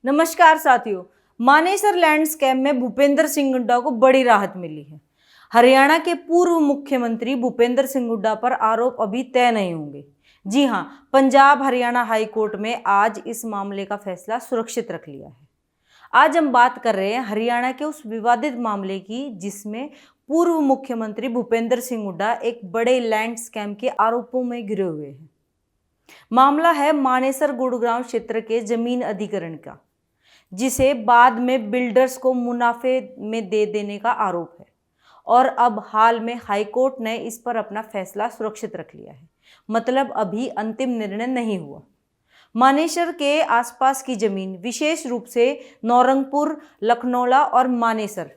नमस्कार साथियों। Manesar land scam में भूपेंद्र सिंह हुड्डा को बड़ी राहत मिली है। हरियाणा के पूर्व मुख्यमंत्री भूपेंद्र सिंह हुड्डा पर आरोप अभी तय नहीं होंगे। जी हां, पंजाब हरियाणा हाई कोर्ट में आज इस मामले का फैसला सुरक्षित रख लिया है। आज हम बात कर रहे हैं हरियाणा के उस विवादित मामले की जिसमें पूर्व मुख्यमंत्री भूपेंद्र सिंह हुड्डा एक बड़े लैंड स्कैम के आरोपों में घिरे हुए हैं। मामला है मानेसर गुड़गांव क्षेत्र के जमीन अधिग्रहण का, जिसे बाद में बिल्डर्स को मुनाफे में दे देने का आरोप है। और अब हाल में हाईकोर्ट ने इस पर अपना फैसला सुरक्षित रख लिया है, मतलब अभी अंतिम निर्णय नहीं हुआ। मानेसर के आसपास की जमीन, विशेष रूप से नौरंगपुर, लखनौला और मानेसर,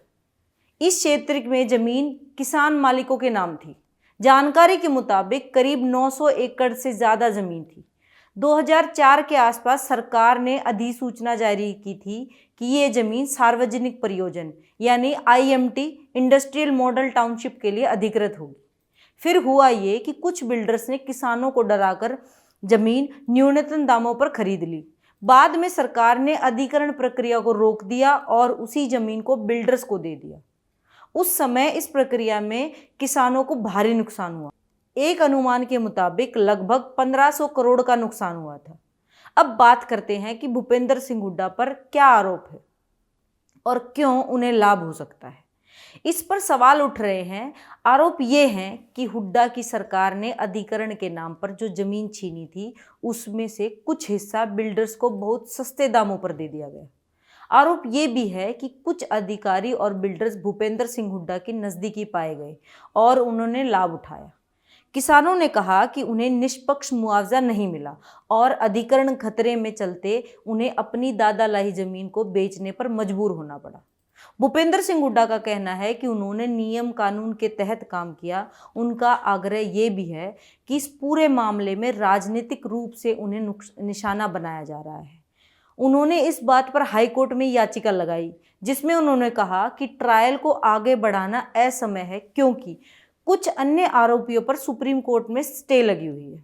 इस क्षेत्र में जमीन किसान मालिकों के नाम थी। जानकारी के मुताबिक करीब 900 एकड़ से ज़्यादा जमीन थी। 2004 के आसपास सरकार ने अधिसूचना जारी की थी कि ये जमीन सार्वजनिक परियोजन यानी IMT इंडस्ट्रियल मॉडल टाउनशिप के लिए अधिकृत होगी। फिर हुआ ये कि कुछ बिल्डर्स ने किसानों को डराकर जमीन न्यूनतम दामों पर खरीद ली। बाद में सरकार ने अधिग्रहण प्रक्रिया को रोक दिया और उसी जमीन को बिल्डर्स को दे दिया। उस समय इस प्रक्रिया में किसानों को भारी नुकसान हुआ। एक अनुमान के मुताबिक लगभग 1500 करोड़ का नुकसान हुआ था। अब बात करते हैं कि भूपेंद्र सिंह हुड्डा पर क्या आरोप है और क्यों उन्हें लाभ हो सकता है। इस पर सवाल उठ रहे हैं। आरोप ये हैं कि हुड्डा की सरकार ने अधिग्रहण के नाम पर जो जमीन छीनी थी, उसमें से कुछ हिस्सा बिल्डर्स को बहुत सस्ते दामों पर दे दिया गया। आरोप ये भी है कि कुछ अधिकारी और बिल्डर्स भूपेंद्र सिंह हुड्डा के नज़दीकी पाए गए और उन्होंने लाभ उठाया। किसानों ने कहा कि उन्हें निष्पक्ष मुआवजा नहीं मिला और अधिग्रहण खतरे में चलते उन्हें अपनी दादा लाई जमीन को बेचने पर मजबूर होना पड़ा। भूपेंद्र सिंह हुड्डा का कहना है कि उन्होंने नियम कानून के तहत काम किया। उनका आग्रह ये भी है कि इस पूरे मामले में राजनीतिक रूप से उन्हें निशाना बनाया जा रहा है। उन्होंने इस बात पर हाईकोर्ट में याचिका लगाई, जिसमें उन्होंने कहा कि ट्रायल को आगे बढ़ाना असमय है क्योंकि कुछ अन्य आरोपियों पर सुप्रीम कोर्ट में स्टे लगी हुई है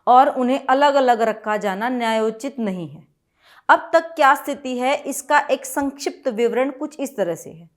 और उन्हें अलग अलग रखा जाना न्यायोचित नहीं है। अब तक क्या स्थिति है, इसका एक संक्षिप्त विवरण कुछ इस तरह से है।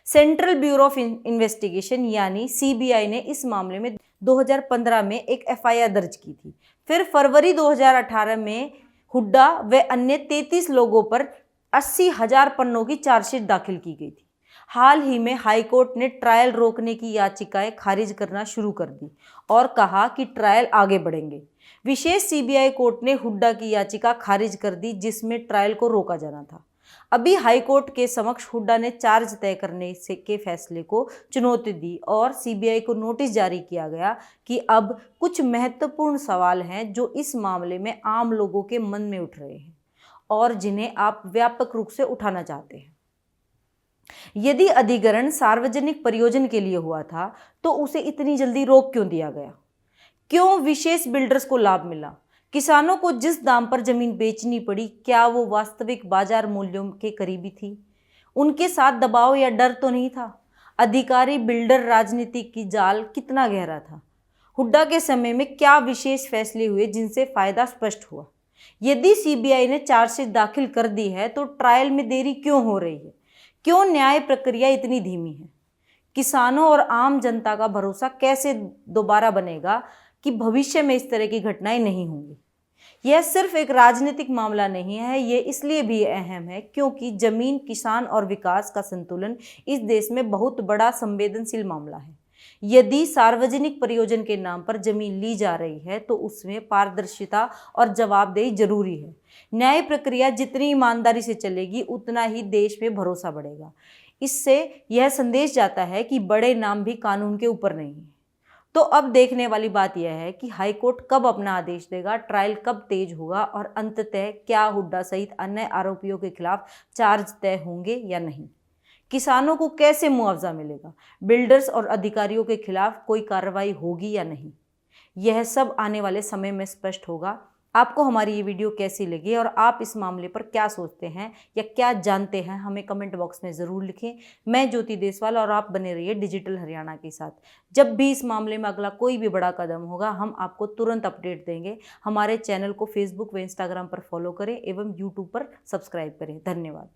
सेंट्रल ब्यूरो ऑफ इन्वेस्टिगेशन यानी CBI ने इस मामले में 2015 में एक FIR दर्ज की थी। फिर फरवरी 2018 में हुड्डा व अन्य 33 लोगों पर 80,000 पन्नों की चार्जशीट दाखिल की गई थी। हाल ही में हाईकोर्ट ने ट्रायल रोकने की याचिकाएं खारिज करना शुरू कर दी और कहा कि ट्रायल आगे बढ़ेंगे। विशेष CBI कोर्ट ने हुड्डा की याचिका खारिज कर दी, जिसमें ट्रायल को रोका जाना था। अभी हाईकोर्ट के समक्ष हुड्डा ने चार्ज तय करने से के फैसले को चुनौती दी और CBI को नोटिस जारी किया गया कि अब कुछ महत्वपूर्ण सवाल हैं जो इस मामले में आम लोगों के मन में उठ रहे हैं और जिन्हें आप व्यापक रूप से उठाना चाहते हैं। यदि अधिग्रहण सार्वजनिक प्रयोजन के लिए हुआ था तो उसे इतनी जल्दी रोक क्यों दिया गया? क्यों विशेष बिल्डर्स को लाभ मिला? किसानों को जिस दाम पर जमीन बेचनी पड़ी, क्या वो वास्तविक बाजार मूल्यों के करीबी थी? उनके साथ दबाव या डर तो नहीं था? अधिकारी बिल्डर राजनीति की जाल कितना गहरा था? हुड्डा के समय में क्या विशेष फैसले हुए जिनसे फायदा स्पष्ट हुआ? यदि CBI ने चार्जशीट दाखिल कर दी है तो ट्रायल में देरी क्यों हो रही है? क्यों न्याय प्रक्रिया इतनी धीमी है? किसानों और आम जनता का भरोसा कैसे दोबारा बनेगा कि भविष्य में इस तरह की घटनाएं नहीं होंगी? यह सिर्फ एक राजनीतिक मामला नहीं है, ये इसलिए भी अहम है क्योंकि जमीन, किसान और विकास का संतुलन इस देश में बहुत बड़ा संवेदनशील मामला है। यदि सार्वजनिक प्रयोजन के नाम पर जमीन ली जा रही है तो उसमें पारदर्शिता और जवाबदेही जरूरी है। न्याय प्रक्रिया जितनी ईमानदारी से चलेगी उतना ही देश में भरोसा बढ़ेगा। इससे यह संदेश जाता है कि बड़े नाम भी कानून के ऊपर नहीं है। तो अब देखने वाली बात यह है कि हाईकोर्ट कब अपना आदेश देगा, ट्रायल कब तेज होगा और अंततः क्या हुड्डा सहित अन्य आरोपियों के खिलाफ चार्ज तय होंगे या नहीं? किसानों को कैसे मुआवजा मिलेगा? बिल्डर्स और अधिकारियों के खिलाफ कोई कार्रवाई होगी या नहीं? यह सब आने वाले समय में स्पष्ट होगा। आपको हमारी ये वीडियो कैसी लगी और आप इस मामले पर क्या सोचते हैं या क्या जानते हैं, हमें कमेंट बॉक्स में ज़रूर लिखें। मैं ज्योति देसवाल और आप बने रहिए डिजिटल हरियाणा के साथ। जब भी इस मामले में अगला कोई भी बड़ा कदम होगा हम आपको तुरंत अपडेट देंगे। हमारे चैनल को फेसबुक व इंस्टाग्राम पर फॉलो करें एवं यूट्यूब पर सब्सक्राइब करें। धन्यवाद।